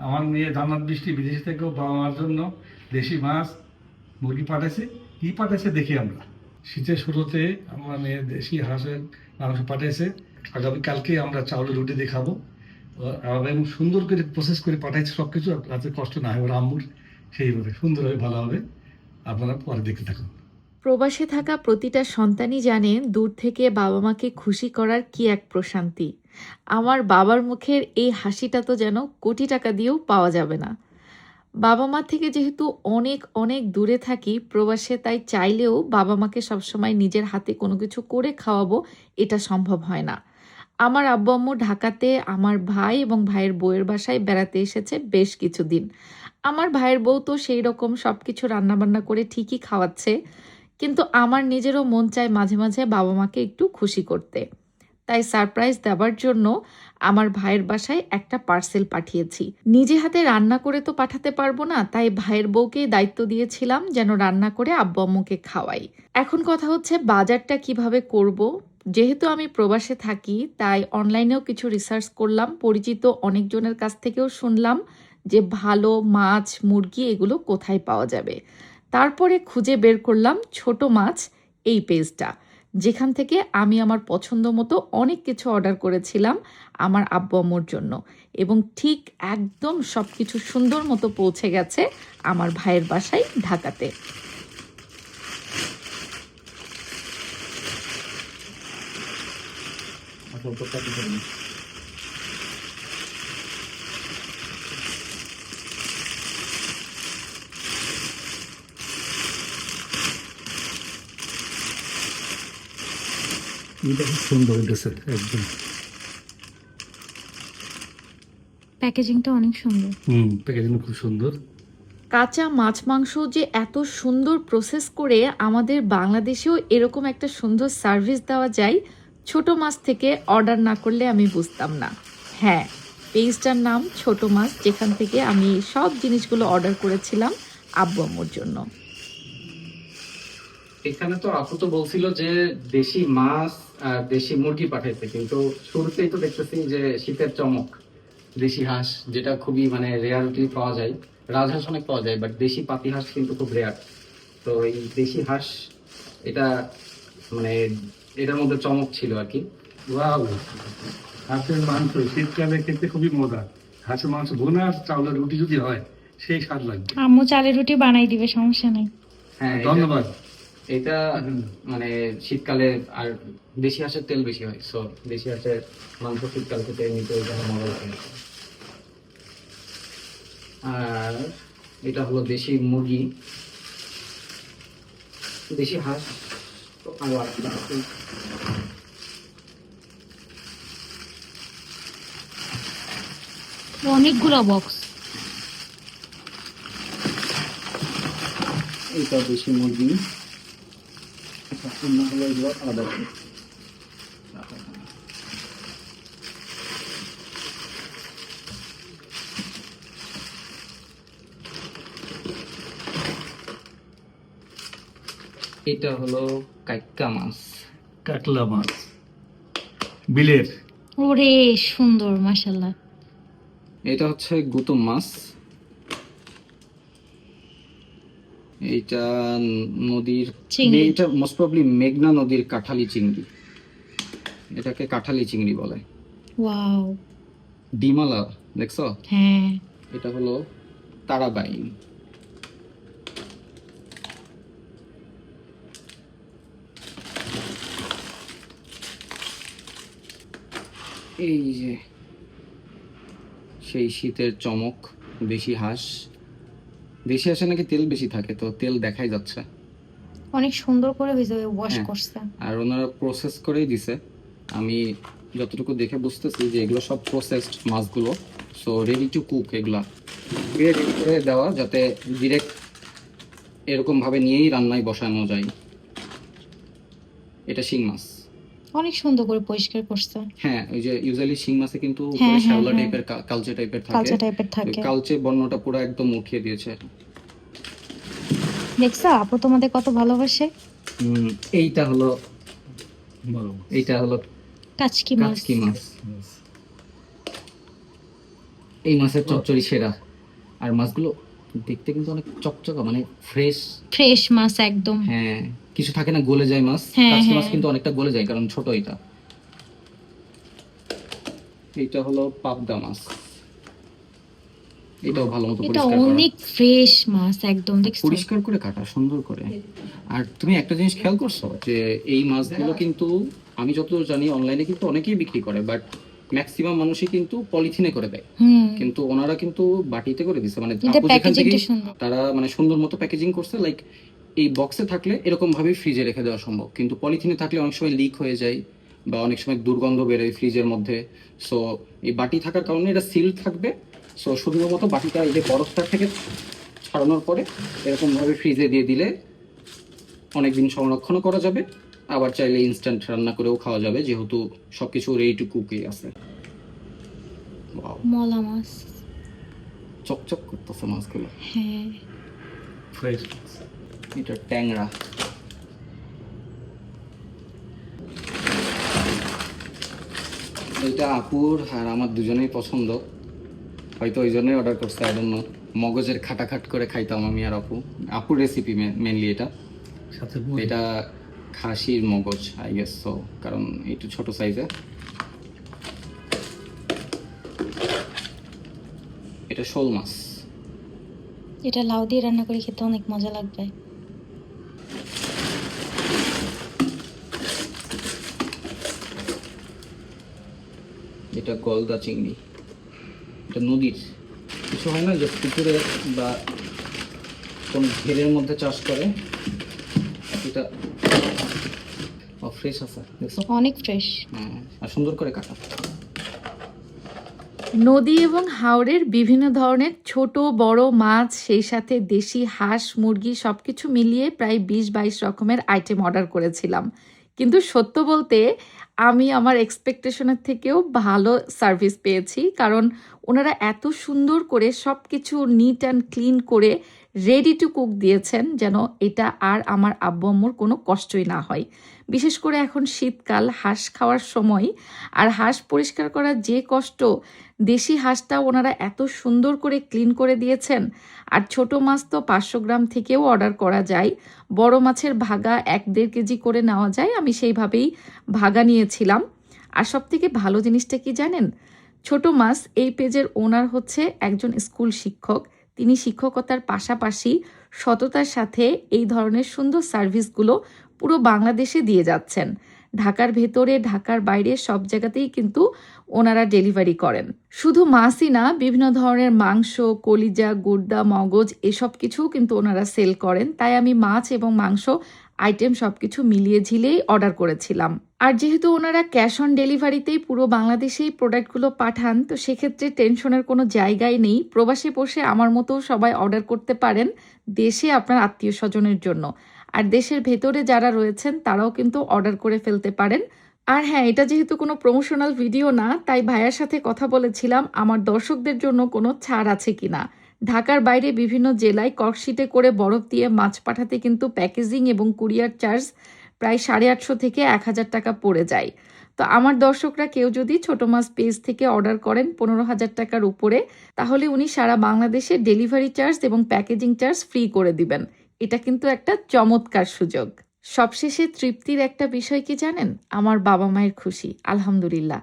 আমার মেয়ে জান্নাত বৃষ্টি বিদেশ থেকেও বাবা মার জন্য দেশি মাছ মুরগি পাঠাইছে। কি পাঠাইছে দেখি আমরা। শীতের শুরুতে আমার মেয়ে দেশি হাঁসের মাংস পাঠাইছে। আগামীকালকে আমরা চাউলের রুটি দিয়ে খাবো। এবং সুন্দর করে প্রসেস করে পাঠাইছে সব কিছু, যাতে কষ্ট না হয় ওর আম্মুর। সেইভাবে সুন্দরভাবে ভালো হবে। আপনারা পরে দেখতে থাকুন। প্রবাসে থাকা প্রতিটা সন্তানই জানে দূর থেকে বাবা মাকে খুশি করার কি এক প্রশান্তি। আমার বাবার মুখের এই হাসিটা তো যেন কোটি টাকা দিয়েও পাওয়া যাবে না। বাবা মা থেকে যেহেতু অনেক অনেক দূরে থাকি প্রবাসে, তাই চাইলেও বাবা মাকে সবসময় নিজের হাতে কোনো কিছু করে খাওয়াবো এটা সম্ভব হয় না। আমার আব্বু আম্মু ঢাকাতে আমার ভাই এবং ভাইয়ের বউয়ের বাসায় বেড়াতে এসেছে বেশ কিছুদিন। আমার ভাইয়ের বউ তো সেই রকম সব কিছু রান্নাবান্না করে ঠিকই খাওয়াচ্ছে, কিন্তু আমার নিজেরও মন চায় মাঝে মাঝে বাবা মাকে একটু খুশি করতে। তাই সারপ্রাইজ দেওয়ার জন্য আমার ভাইয়ের বাসায় একটা পার্সেল পাঠিয়েছি। নিজে হাতে রান্না করে তো পাঠাতে পারবো না, তাই ভাইয়ের বউকেই দায়িত্ব দিয়েছিলাম যেন রান্না করে আব্বু আম্মুকে খাওয়াই। এখন কথা হচ্ছে বাজারটা কিভাবে করব। যেহেতু আমি প্রবাসে থাকি তাই অনলাইনেও কিছু রিসার্চ করলাম, পরিচিত অনেকজনের কাছ থেকেও শুনলাম যে ভালো মাছ মুরগি এগুলো কোথায় পাওয়া যাবে। তারপরে খুঁজে বের করলাম ছোট মাছ এই পেজটা, যেখান থেকে আমি আমার পছন্দ মতো অনেক কিছু অর্ডার করেছিলাম আমার আব্বু আম্মুর জন্য, এবং ঠিক একদম সব কিছু সুন্দর মতো পৌঁছে গেছে আমার ভাইয়ের বাসায় ঢাকাতে। এটা খুব সুন্দর হয়েছে একদম। প্যাকেজিংটা অনেক সুন্দর। প্যাকেজিং খুব সুন্দর। কাঁচা মাছ মাংস যে এত সুন্দর প্রসেস করে আমাদের বাংলাদেশেও এরকম একটা সুন্দর সার্ভিস দেওয়া যায়, ছোট মাছ থেকে অর্ডার না করলে আমি বুঝতাম না। হ্যাঁ, পেজটার নাম ছোট মাছ, যেখান থেকে আমি সব জিনিসগুলো অর্ডার করেছিলাম আব্বু আম্মুর জন্য। এখানে তো আপু তো বলছিল যে দেশি মাছ আর দেশি মুরগি পাঠাইছে, কিন্তু শুরুতেই তো দেখতেছি যে শীতের চমক দেশি হাঁস, যেটা খুবই মানে রেয়ারিটি পাওয়া যায়। রাজহাঁস অনেক পাওয়া যায়, বাট দেশি পাতি হাঁস কিন্তু খুব রেয়ার। তো এই দেশি হাঁস এটা মানে এটার মধ্যে চমক ছিল আর কি। ওয়াও, হাঁসের মাংস শীতকালে খেতে খুবই মজা। হাঁসের মাংস ভুনা আর চাউলের রুটি যদি হয় সেই স্বাদ লাগবে। আম্মু চালের রুটি বানাই দিবে, সমস্যা নাই। হ্যাঁ, ধন্যবাদ। এটা মানে শীতকালে আর দেশি হাঁসের তেল বেশি হয়, সো দেশি হাঁসের মাংস শীতকাল থেকে নিতে মজা লাগে। আর এটা হলো দেশি মুরগি, দেশি হাঁস তো আরো আছে। অনেকগুলো বক্স। এটা দেশি মুরগি, অন্য হলো এগুলো আলাদা। এটা হলো কাইক্কা মাছ, কাতলা মাছ বিলের। ওরে সুন্দর, মাশাআল্লাহ। এটা হচ্ছে গুতুম মাছ। এইটা নদীর চিংড়ি। এটা মোস্ট প্রবাবলি মেঘনা নদীর কাঠালি চিংড়ি, এটাকে কাঠালি চিংড়ি বলে। ওয়াও। ডিমালা দেখছো? হ্যাঁ। এটা হলো তারাবাইন। এই যে সেই শীতের চমক দেশি হাঁস। দেশি হাঁসে নাকি তেল বেশি থাকে, তো তেল দেখাই যাচ্ছে। অনেক সুন্দর করে হয়েছে, ওয়াশ হ্যাঁ। করছে। আর ওনারা প্রসেস করেই দিছে। আমি যতটুকু দেখে বুঝতেছি যে এগুলো সব প্রসেসড মাছগুলো, সো রেডি টু কুক। এগুলা রেডি করে দেওয়া যাতে ডিরেক্ট এরকম ভাবে নিয়েই রান্নায় বসানো যায়। এটা শিং মাছ, অনেক সুন্দর করে পরিষ্কার করছে। হ্যাঁ ওই যে ইউজুয়ালি শিং মাছে কিন্তু হ্যাঁ, হ্যাঁ, শ্যাওলা হ্যাঁ। টাইপের কালচে টাইপের থাকে, কালচা টাইপের থাকে। কালচে বর্ণটা পুরো একদম উঠিয়ে দিয়েছে। দেখছো আপু তোমাদের কত ভালোবাসে। এইটা হলো বড় এইটা হলো কাচকি মাছ। কাচকি মাছ। এই মাছের চচ্চড়ি সেরা। আর মাছগুলো দেখতে কিন্তু অনেক চকচকা, মানে ফ্রেশ। ফ্রেশ মাছ একদম। হ্যাঁ, কিছু থাকে না গলে যায় মাছ, হ্যাঁ, কাঁচকি মাছ হ্যাঁ। কিন্তু অনেকটা গলে যায় কারণ ছোট এটা। এটা হলো পাবদা মাছ, এটাও ভালো মতো এটা পরিষ্কার করা, অনেক ফ্রেশ মাছ একদম, দেখছো? পরিষ্কার করে কাটা সুন্দর করে। আর তুমি একটা জিনিস খেয়াল করছো যে এই মাছগুলো কিন্তু আমি যতদূর জানি অনলাইনে কিন্তু অনেকেই বিক্রি করে, বাট ম্যাক্সিমাম মানুষই কিন্তু পলিথিনে করে দেয়, হুম। কিন্তু ওনারা কিন্তু বাটিতে করে দিচ্ছে। মানে এটা আপু যেখান থেকে প্যাকেজিংটা সুন্দর। তারা মানে সুন্দর মতো প্যাকেজিং করছে, লাইক এই বক্সে থাকলে এরকম ভাবে ফ্রিজে রেখে দেওয়া সম্ভব, কিন্তু পলিথিনে থাকলে অনেক সময় লিক হয়ে যায় বা অনেক সময় দুর্গন্ধ বেরোয় ফ্রিজের মধ্যে। সো এই বাটি থাকার কারণে এটা সিল থাকবে। সো শুধুমাত্র মতো বাটিটা এই যে বরফটা থেকে ছাড়ানোর পরে এরকম ভাবে ফ্রিজে দিয়ে দিলে অনেকদিন সংরক্ষণও করা যাবে, আবার চাইলে ইনস্ট্যান্ট রান্না করেও খাওয়া যাবে, যেহেতু সবকিছু রেডি টু কুকই আছে। Wow, মলা মাছ। চকচক করতেছে মাছগুলো। হ্যাঁ। ফ্রেশ। এটা ট্যাংরা। এটা আপুর আর আমার দুজনেই পছন্দ, হয়তো ওই জন্যই অর্ডার করছে, আই ডোন্ট নো। মগজের খাটাখাট করে খাইতাম আমি আর আপু, আপুর রেসিপি মেনলি এটা। সাথে মুড়ি। এটা খাসির মগজ আই গেস, সো কারণ একটু ছোট সাইজে। এটা শোল মাছ। এটা লাউ দিয়ে রান্না করে খেতে অনেক মজা লাগবে। এটা গলদা চিংড়ি, এটা নদীর, কিছু হয় না যে পুকুরে বা কোন ঘেরের মধ্যে চাষ করে, এটা ফ্রেশ আছে দেখছো? অনেক ফ্রেশ। হ্যাঁ, আর সুন্দর করে কাটা। নদী এবং হাওরের বিভিন্ন ধরনের ছোট বড় মাছ, সেই সাথে দেশি হাঁস মুরগি সবকিছু মিলিয়ে প্রায় 20-22 রকমের আইটেম অর্ডার করেছিলাম। কিন্তু সত্য বলতে আমি আমার এক্সপেকটেশনের থেকেও ভালো সার্ভিস পেয়েছি, কারণ ওনারা এত সুন্দর করে সব কিছু নিট অ্যান্ড ক্লিন করে রেডি টু কুক দিয়েছেন, যেন এটা আর আমার আব্বু আম্মুর কোনো কষ্টই না হয়। বিশেষ করে এখন শীতকাল, হাঁস খাওয়ার সময়, আর হাঁস পরিষ্কার করার যে কষ্ট, দেশি হাঁসটা ওনারা এত সুন্দর করে ক্লিন করে দিয়েছেন। আর ছোট মাছ তো 500 গ্রাম থেকেও অর্ডার করা যায়, বড় মাছের ভাগা 1-1.5 কেজি করে নেওয়া যায়, আমি সেইভাবেই ভাগা নিয়েছিলাম। আর সব থেকে ভালো জিনিসটা কি জানেন, ছোট মাছ এই পেজের ওনার হচ্ছে একজন স্কুল শিক্ষক। তিনি শিক্ষকতার পাশাপাশি সততার সাথে এই ধরনের সুন্দর সার্ভিসগুলো পুরো বাংলাদেশে দিয়ে যাচ্ছেন। ঢাকার ভেতরে ঢাকার বাইরে সব জায়গাতেই কিন্তু ওনারা ডেলিভারি করেন। শুধু মাছই না, বিভিন্ন ধরনের মাংস, কলিজা, গুর্দা, মগজ এসব কিছুও কিন্তু ওনারা সেল করেন। তাই আমি মাছ এবং মাংস আইটেম সব কিছু মিলিয়ে ঝিলেই অর্ডার করেছিলাম। আর যেহেতু ওনারা ক্যাশ অন ডেলিভারিতেই পুরো বাংলাদেশেই প্রোডাক্টগুলো পাঠান, তো সেক্ষেত্রে টেনশনের কোনো জায়গাই নেই। প্রবাসে বসে আমার মতো সবাই অর্ডার করতে পারেন দেশে আপনার আত্মীয় স্বজনের জন্য। আর দেশের ভেতরে যারা রয়েছেন তারাও কিন্তু অর্ডার করে ফেলতে পারেন। আর হ্যাঁ, এটা যেহেতু কোনো প্রমোশনাল ভিডিও না, তাই ভাইয়ার সাথে কথা বলেছিলাম আমার দর্শকদের জন্য কোনো ছাড় আছে কিনা। ঢাকার বাইরে বিভিন্ন জেলায় কর্কশিটে করে বরফ দিয়ে মাছ পাঠাতে কিন্তু প্যাকেজিং এবং কুরিয়ার চার্জ প্রায় 850 থেকে 1000 টাকা পড়ে যায়। তো আমার দর্শকরা কেউ যদি ছোট মাছ পেজ থেকে অর্ডার করেন 15,000 টাকার উপরে, তাহলে উনি সারা বাংলাদেশে ডেলিভারি চার্জ এবং প্যাকেজিং চার্জ ফ্রি করে দিবেন। এটা কিন্তু একটা চমৎকার সুযোগ। সবশেষে তৃপ্তির একটা বিষয় কি জানেন, আমার বাবা মায়ের খুশি, আলহামদুলিল্লাহ।